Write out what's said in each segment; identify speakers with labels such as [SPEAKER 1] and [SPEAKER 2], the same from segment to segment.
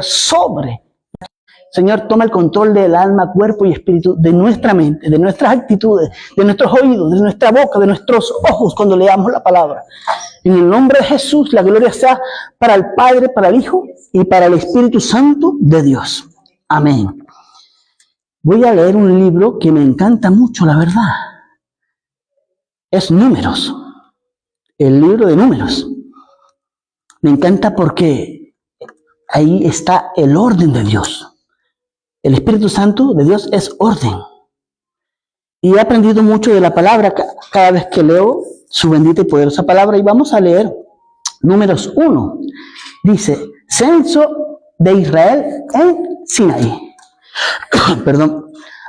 [SPEAKER 1] sobre. Señor, toma el control del alma, cuerpo y espíritu, de nuestra mente, de nuestras actitudes, de nuestros oídos, de nuestra boca, de nuestros ojos cuando leamos la palabra. En el nombre de Jesús, la gloria sea para el Padre, para el Hijo y para el Espíritu Santo de Dios. Amén. Voy a leer un libro que me encanta mucho, la verdad. Es Números, el libro de Números. Me encanta porque ahí está el orden de Dios. El Espíritu Santo de Dios es orden. Y he aprendido mucho de la palabra cada vez que leo su bendita y poderosa palabra. Y vamos a leer Números 1. Dice, censo de Israel en Sinaí. Perdón.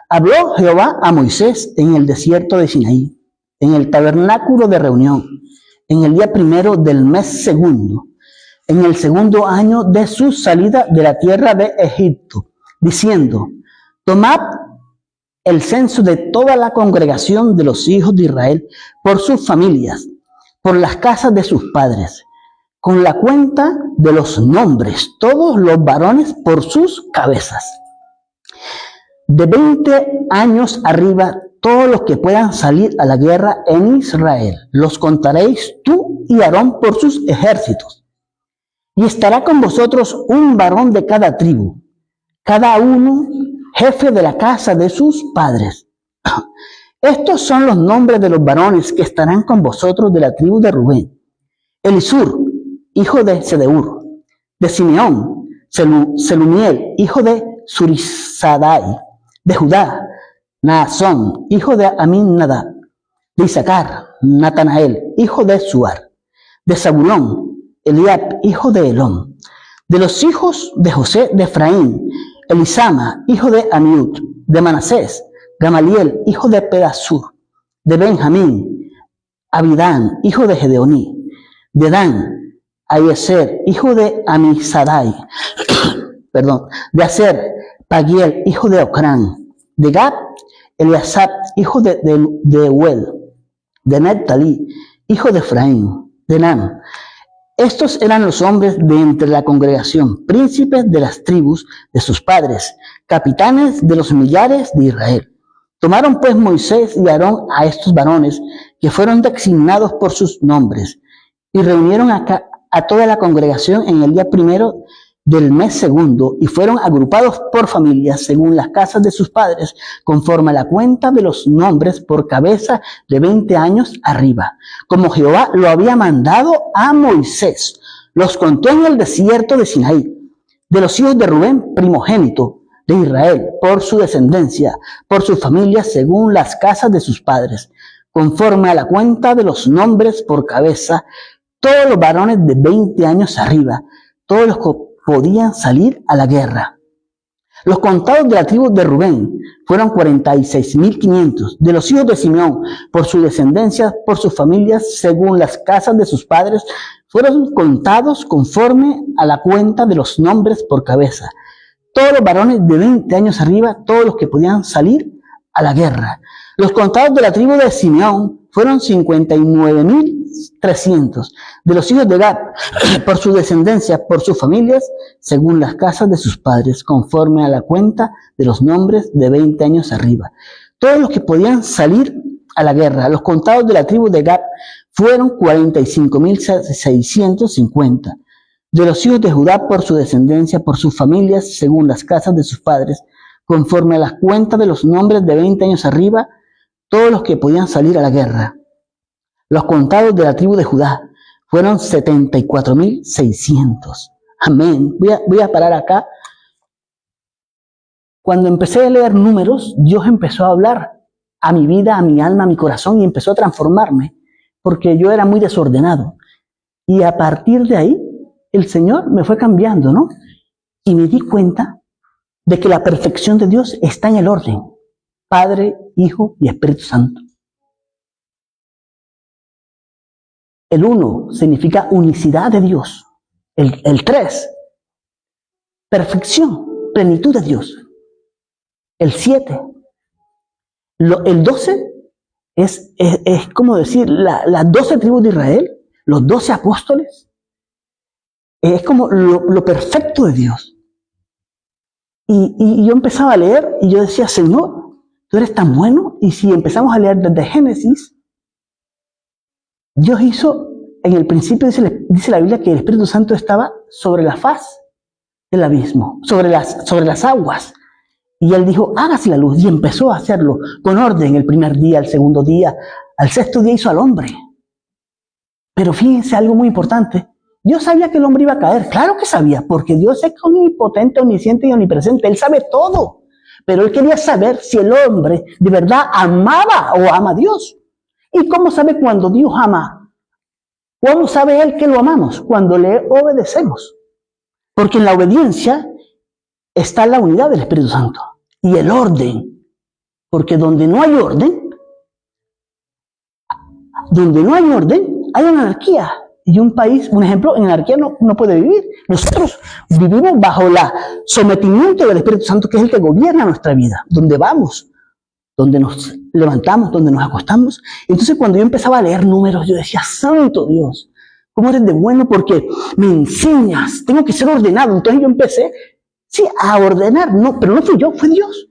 [SPEAKER 1] Habló Jehová a Moisés en el desierto de Sinaí, en el tabernáculo de reunión, en el día primero del mes segundo, en el segundo año de su salida de la tierra de Egipto, diciendo, tomad el censo de toda la congregación de los hijos de Israel por sus familias, por las casas de sus padres, con la cuenta de los nombres, todos los varones por sus cabezas. De 20 años arriba, todos los que puedan salir a la guerra en Israel, los contaréis tú y Aarón por sus ejércitos. Y estará con vosotros un varón de cada tribu, cada uno jefe de la casa de sus padres. Estos son los nombres de los varones que estarán con vosotros de la tribu de Rubén. Elisur, hijo de Sedeur. De Simeón, Selumiel, hijo de Surisadai. De Judá, Naasón, hijo de Aminadab. De Isaacar, Natanael, hijo de Suar. De Zabulón, Eliab, hijo de Elón. De los hijos de José de Efraín, Elisama, hijo de Amiud. De Manasés, Gamaliel, hijo de Pedasur. De Benjamín, Abidán, hijo de Gedeoní. De Dan, Aieser, hijo de Amisadai. De Aser, Pagiel, hijo de Ocrán. De Gad, Eliasab, hijo de Deuel. De Neptalí, hijo de Efraín. De Nan. Estos eran los hombres de entre la congregación, príncipes de las tribus de sus padres, capitanes de los millares de Israel. Tomaron pues Moisés y Aarón a estos varones que fueron designados por sus nombres y reunieron a toda la congregación en el día primero del mes segundo y fueron agrupados por familias según las casas de sus padres, conforme a la cuenta de los nombres por cabeza de 20 años arriba, como Jehová lo había mandado a Moisés. Los contó en el desierto de Sinaí, de los hijos de Rubén, primogénito de Israel, por su descendencia, por sus familias según las casas de sus padres, conforme a la cuenta de los nombres por cabeza, todos los varones de 20 años arriba, todos los que podían salir a la guerra. Los contados de la tribu de Rubén fueron 46.500. De los hijos de Simeón, por su descendencia, por sus familias, según las casas de sus padres, fueron contados conforme a la cuenta de los nombres por cabeza. Todos los varones de 20 años arriba, todos los que podían salir a la guerra. Los contados de la tribu de Simeón fueron 59.300. De los hijos de Gad, por su descendencia, por sus familias, según las casas de sus padres, conforme a la cuenta de los nombres de 20 años arriba. Todos los que podían salir a la guerra. Los contados de la tribu de Gad fueron 45.650. De los hijos de Judá, por su descendencia, por sus familias, según las casas de sus padres, conforme a las cuentas de los nombres de 20 años arriba, todos los que podían salir a la guerra. Los contados de la tribu de Judá fueron 74.600. Amén. Voy a parar acá. Cuando empecé a leer Números, Dios empezó a hablar a mi vida, a mi alma, a mi corazón y empezó a transformarme porque yo era muy desordenado. Y a partir de ahí, el Señor me fue cambiando, ¿no? Y me di cuenta de que la perfección de Dios está en el orden. Padre, Hijo y Espíritu Santo. El 1 significa unicidad de Dios. El 3, perfección, plenitud de Dios. El 7, el 12 es como decir las 12 tribus de Israel, los 12 apóstoles. Es como lo perfecto de Dios. Y yo empezaba a leer y yo decía, Señor, tú eres tan bueno. Y si empezamos a leer desde Génesis, Dios hizo, en el principio dice la Biblia que el Espíritu Santo estaba sobre la faz del abismo, sobre las aguas. Y Él dijo, hágase la luz. Y empezó a hacerlo con orden el primer día, el segundo día. Al sexto día hizo al hombre. Pero fíjense algo muy importante. Dios sabía que el hombre iba a caer. Claro que sabía, porque Dios es omnipotente, omnisciente y omnipresente. Él sabe todo. Pero Él quería saber si el hombre de verdad amaba o ama a Dios. ¿Y cómo sabe cuando Dios ama? ¿Cómo sabe Él que lo amamos? Cuando le obedecemos. Porque en la obediencia está la unidad del Espíritu Santo y el orden. Porque donde no hay orden, hay anarquía. Y un país, un ejemplo, en anarquía no puede vivir. Nosotros vivimos bajo el sometimiento del Espíritu Santo, que es el que gobierna nuestra vida, donde vamos, donde nos levantamos, donde nos acostamos. Entonces, cuando yo empezaba a leer números, yo decía, santo Dios, ¿cómo eres de bueno? Porque me enseñas, tengo que ser ordenado. Entonces yo empecé, sí, a ordenar, pero no fui yo, fue Dios.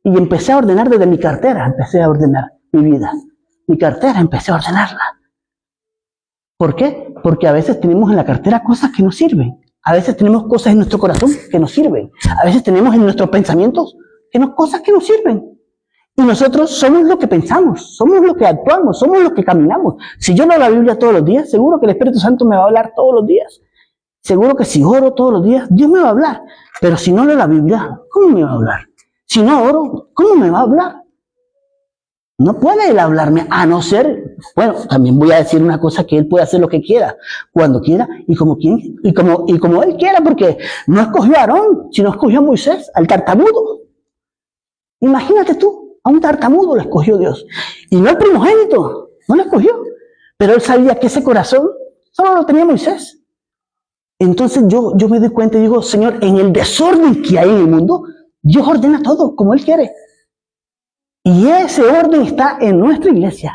[SPEAKER 1] Y empecé a ordenar desde mi cartera, empecé a ordenar mi vida. Mi cartera, empecé a ordenarla. ¿Por qué? Porque a veces tenemos en la cartera cosas que nos sirven. A veces tenemos cosas en nuestro corazón que nos sirven. A veces tenemos en nuestros pensamientos cosas que nos sirven. Y nosotros somos lo que pensamos, somos lo que actuamos, somos los que caminamos. Si yo leo la Biblia todos los días, seguro que el Espíritu Santo me va a hablar todos los días. Seguro que si oro todos los días, Dios me va a hablar. Pero si no leo la Biblia, ¿cómo me va a hablar? Si no oro, ¿cómo me va a hablar? No puede Él hablarme, a no ser, bueno, también voy a decir una cosa, que Él puede hacer lo que quiera, cuando quiera y como Él quiera, porque no escogió a Aarón, sino escogió a Moisés, al tartamudo. Imagínate tú, a un tartamudo lo escogió Dios. Y no al primogénito, no lo escogió. Pero Él sabía que ese corazón solo lo tenía Moisés. Entonces yo me doy cuenta y digo, Señor, en el desorden que hay en el mundo, Dios ordena todo como Él quiere. Y ese orden está en nuestra iglesia,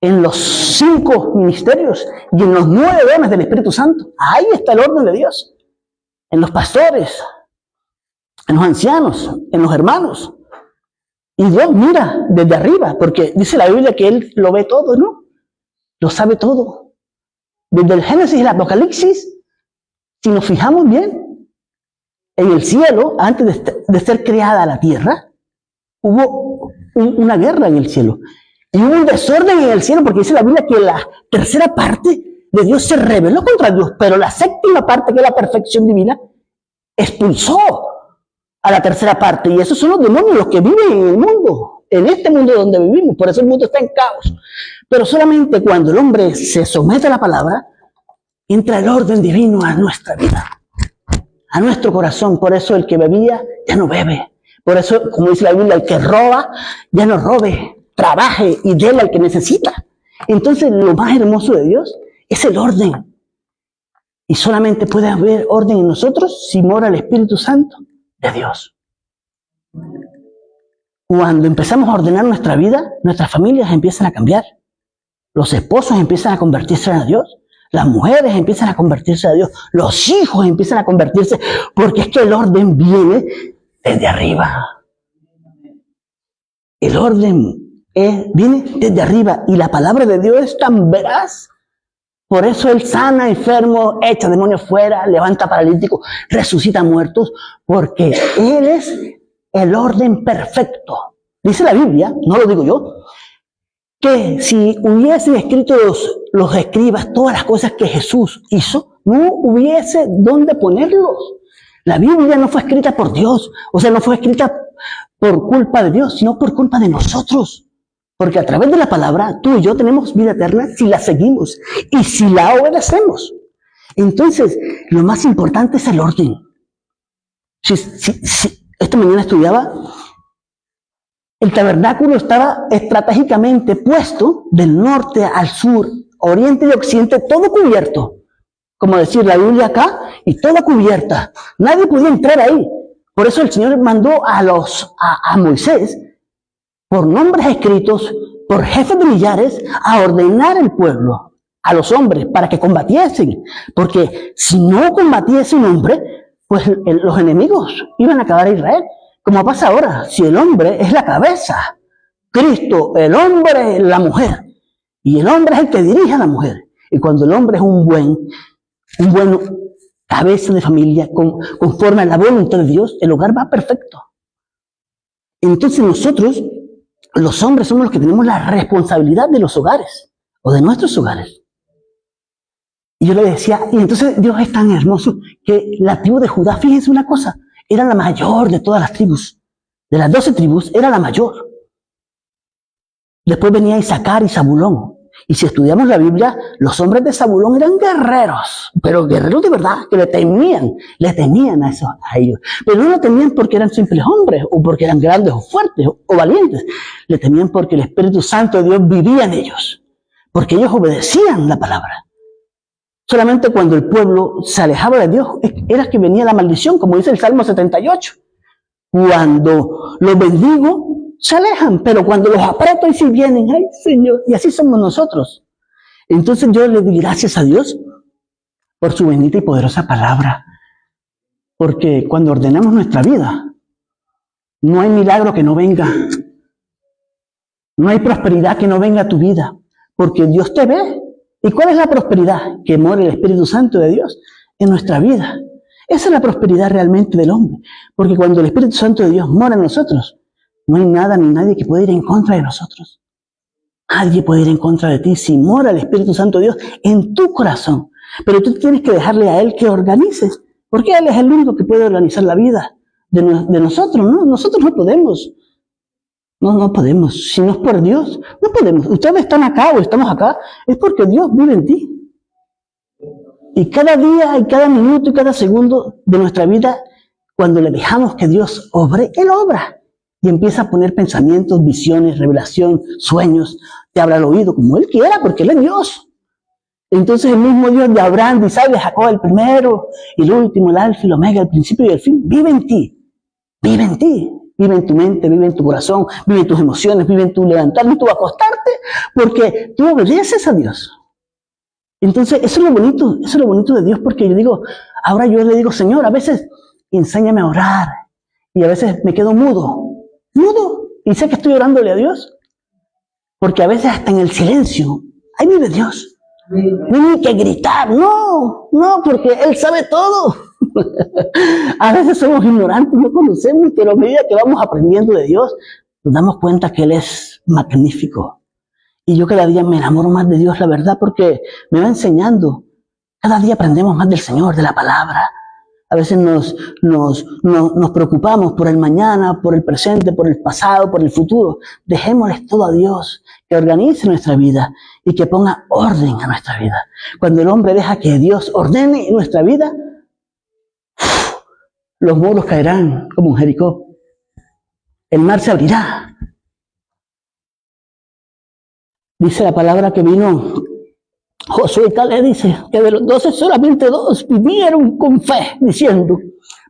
[SPEAKER 1] en los 5 ministerios y en los 9 dones del Espíritu Santo. Ahí está el orden de Dios. En los pastores, en los ancianos, en los hermanos. Y Dios mira desde arriba, porque dice la Biblia que Él lo ve todo, ¿no? Lo sabe todo. Desde el Génesis y el Apocalipsis, si nos fijamos bien, en el cielo, antes de ser creada la tierra, hubo una guerra en el cielo. Y hubo un desorden en el cielo, porque dice la Biblia que la tercera parte de Dios se rebeló contra Dios, pero la séptima parte, que es la perfección divina, expulsó a la tercera parte. Y esos son los demonios, los que viven en el mundo, en este mundo donde vivimos. Por eso el mundo está en caos. Pero solamente cuando el hombre se somete a la palabra, entra el orden divino a nuestra vida, a nuestro corazón. Por eso el que bebía ya no bebe. Por eso, como dice la Biblia, el que roba, ya no robe, trabaje y déle al que necesita. Entonces, lo más hermoso de Dios es el orden. Y solamente puede haber orden en nosotros si mora el Espíritu Santo de Dios. Cuando empezamos a ordenar nuestra vida, nuestras familias empiezan a cambiar. Los esposos empiezan a convertirse a Dios. Las mujeres empiezan a convertirse a Dios. Los hijos empiezan a convertirse, porque es que el orden viene desde arriba. El orden viene desde arriba y la palabra de Dios es tan veraz. Por eso Él sana enfermos, echa demonios fuera, levanta paralíticos, resucita muertos, porque Él es el orden perfecto. Dice la Biblia, no lo digo yo, que si hubiesen escrito los escribas todas las cosas que Jesús hizo, no hubiese dónde ponerlos. La Biblia no fue escrita por Dios, o sea, no fue escrita por culpa de Dios, sino por culpa de nosotros. Porque a través de la palabra, tú y yo tenemos vida eterna si la seguimos y si la obedecemos. Entonces, lo más importante es el orden. Esta mañana estudiaba, el tabernáculo estaba estratégicamente puesto del norte al sur, oriente y occidente, todo cubierto. Como decir la Biblia acá, y toda cubierta. Nadie podía entrar ahí. Por eso el Señor mandó a Moisés, por nombres escritos, por jefes de millares, a ordenar al pueblo, a los hombres, para que combatiesen. Porque si no combatiese un hombre, pues los enemigos iban a acabar a Israel. Como pasa ahora, si el hombre es la cabeza, Cristo, el hombre es la mujer, y el hombre es el que dirige a la mujer. Y cuando el hombre es un buen cabeza de familia, conforme a la voluntad de Dios, el hogar va perfecto. Entonces nosotros, los hombres, somos los que tenemos la responsabilidad de los hogares, o de nuestros hogares. Y yo le decía, y entonces Dios es tan hermoso que la tribu de Judá, fíjense una cosa, era la mayor de todas las tribus. De las 12 tribus, era la mayor. Después venía Isaacar y Zabulón. Y si estudiamos la Biblia, los hombres de Zabulón eran guerreros, pero guerreros de verdad, que le temían a ellos. Pero no lo temían porque eran simples hombres, o porque eran grandes, o fuertes, o valientes. Le temían porque el Espíritu Santo de Dios vivía en ellos, porque ellos obedecían la palabra. Solamente cuando el pueblo se alejaba de Dios, era que venía la maldición, como dice el Salmo 78. Cuando los bendigo, se alejan, pero cuando los aprieto y si vienen, ay Señor, y así somos nosotros. Entonces yo le doy gracias a Dios por su bendita y poderosa palabra, porque cuando ordenamos nuestra vida, no hay milagro que no venga, no hay prosperidad que no venga a tu vida, porque Dios te ve. ¿Y cuál es la prosperidad? Que mora el Espíritu Santo de Dios en nuestra vida. Esa es la prosperidad realmente del hombre, porque cuando el Espíritu Santo de Dios mora en nosotros, no hay nada ni nadie que pueda ir en contra de nosotros. Nadie puede ir en contra de ti si mora el Espíritu Santo de Dios en tu corazón. Pero tú tienes que dejarle a Él que organice, porque Él es el único que puede organizar la vida de nosotros, ¿no? Nosotros no podemos. No podemos. Si no es por Dios, no podemos. Ustedes están acá o estamos acá, es porque Dios vive en ti. Y cada día, y cada minuto, y cada segundo de nuestra vida, cuando le dejamos que Dios obre, Él obra. Y empieza a poner pensamientos, visiones, revelación, sueños, te habla al oído como Él quiera, porque Él es Dios. Entonces el mismo Dios de Abraham, de Isaac, de Jacob, el primero, y el último, el alfa y el omega, el principio y el fin, vive en ti. Vive en ti. Vive en tu mente, vive en tu corazón, vive en tus emociones, vive en tu levantarte, en tu acostarte, porque tú obedeces a Dios. Entonces, eso es lo bonito de Dios, porque yo digo, ahora yo le digo, Señor, a veces enséñame a orar, y a veces me quedo mudo, y sé que estoy orándole a Dios, porque a veces hasta en el silencio, ahí vive Dios. No hay que gritar, no, porque Él sabe todo. A veces somos ignorantes, no conocemos, pero a medida que vamos aprendiendo de Dios, nos damos cuenta que Él es magnífico. Y yo cada día me enamoro más de Dios, la verdad, porque me va enseñando. Cada día aprendemos más del Señor, de la palabra. A veces nos preocupamos por el mañana, por el presente, por el pasado, por el futuro. Dejémosles todo a Dios, que organice nuestra vida y que ponga orden a nuestra vida. Cuando el hombre deja que Dios ordene nuestra vida, los muros caerán como en Jericó. El mar se abrirá. Dice la palabra que vino Josué y Caleb, dice que de los 12 solamente 2 vinieron con fe, diciendo,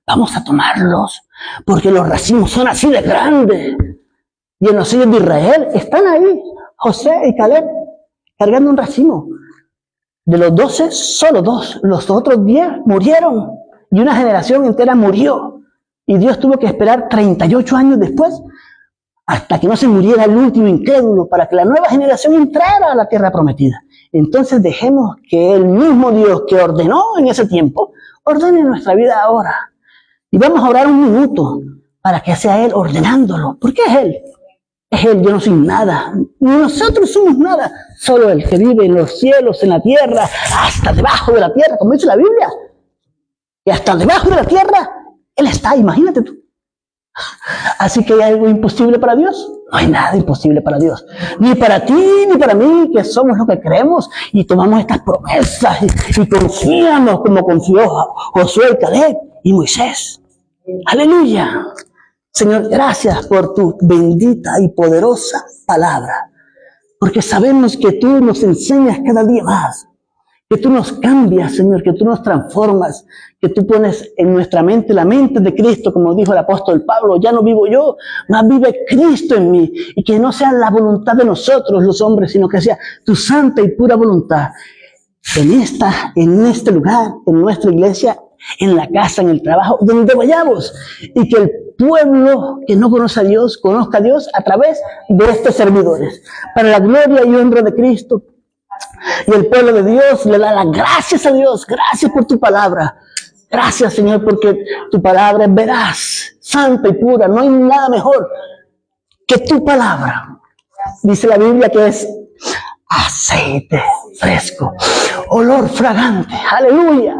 [SPEAKER 1] vamos a tomarlos, porque los racimos son así de grandes. Y en los hijos de Israel están ahí, Josué y Caleb, cargando un racimo. De los 12, solo 2, los otros 10 murieron. Y una generación entera murió. Y Dios tuvo que esperar 38 años después, hasta que no se muriera el último incrédulo, para que la nueva generación entrara a la tierra prometida. Entonces dejemos que el mismo Dios que ordenó en ese tiempo, ordene nuestra vida ahora. Y vamos a orar un minuto para que sea Él ordenándolo. ¿Por qué es Él? Es Él, yo no soy nada. Ni nosotros somos nada. Solo el que vive en los cielos, en la tierra, hasta debajo de la tierra, como dice la Biblia. Y hasta debajo de la tierra, Él está, imagínate tú. Así que hay algo imposible para Dios. No hay nada imposible para Dios. Ni para ti, ni para mí, que somos los que creemos y tomamos estas promesas y confiamos como confió Josué, Caleb y Moisés. Aleluya. Señor, gracias por tu bendita y poderosa palabra. Porque sabemos que tú nos enseñas cada día más. Que tú nos cambias, Señor, que tú nos transformas, que tú pones en nuestra mente la mente de Cristo, como dijo el apóstol Pablo, ya no vivo yo, más vive Cristo en mí, y que no sea la voluntad de nosotros los hombres, sino que sea tu santa y pura voluntad en este lugar, en nuestra iglesia, en la casa, en el trabajo, donde vayamos. Y que el pueblo que no conoce a Dios, conozca a Dios a través de estos servidores. Para la gloria y honra de Cristo. Y el pueblo de Dios le da las gracias a Dios. Gracias por tu palabra. Gracias, Señor, porque tu palabra es veraz, santa y pura. No hay nada mejor que tu palabra. Dice la Biblia que es aceite fresco, olor fragante. Aleluya,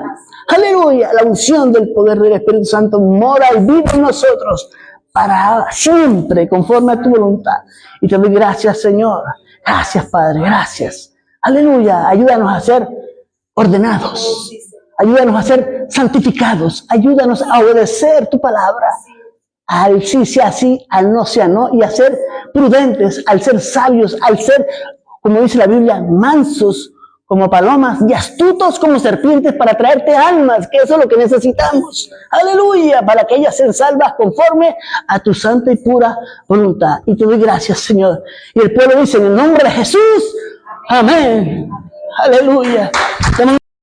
[SPEAKER 1] aleluya. La unción del poder del Espíritu Santo mora y vive en nosotros para siempre, conforme a tu voluntad. Y te doy gracias, Señor. Gracias, Padre, gracias. Aleluya. Ayúdanos a ser ordenados. Ayúdanos a ser santificados. Ayúdanos a obedecer tu palabra. Al sí sea sí, al no sea no. Y a ser prudentes, al ser sabios, al ser, como dice la Biblia, mansos como palomas y astutos como serpientes para traerte almas, que eso es lo que necesitamos. Aleluya, para que ellas sean salvas conforme a tu santa y pura voluntad. Y te doy gracias, Señor. Y el pueblo dice, en el nombre de Jesús, amén. Aleluya.